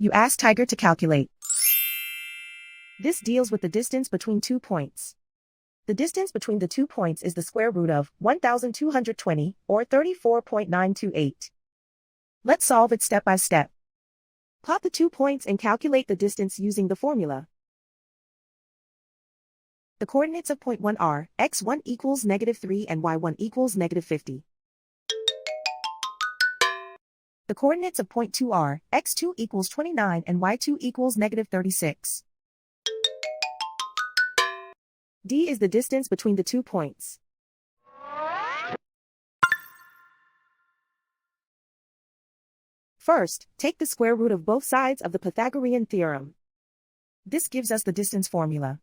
You ask Tiger to calculate. This deals with the distance between 2 points. The distance between the 2 points is the square root of 1,220, or 34.928. Let's solve it step by step. Plot the 2 points and calculate the distance using the formula. The coordinates of point 1 are x1 equals -3 and y1 equals -50. The coordinates of point 2 are x2 equals 29 and y2 equals -36. D is the distance between the 2 points. First, take the square root of both sides of the Pythagorean theorem. This gives us the distance formula.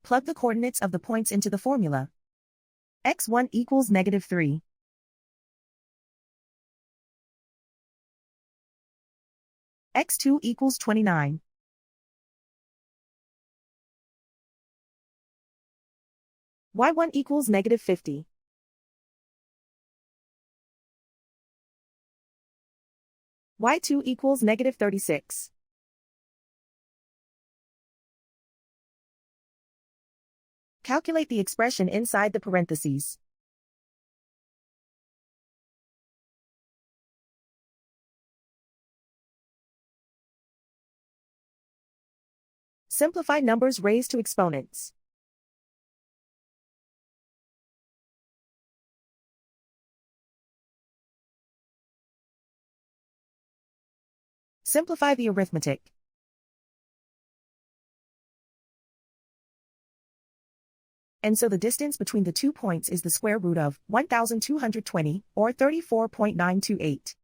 Plug the coordinates of the points into the formula. x1 equals -3. x2 equals 29. y1 equals -50. y2 equals -36. Calculate the expression inside the parentheses. Simplify numbers raised to exponents. Simplify the arithmetic. And so the distance between the 2 points is the square root of 1,220, or 34.928.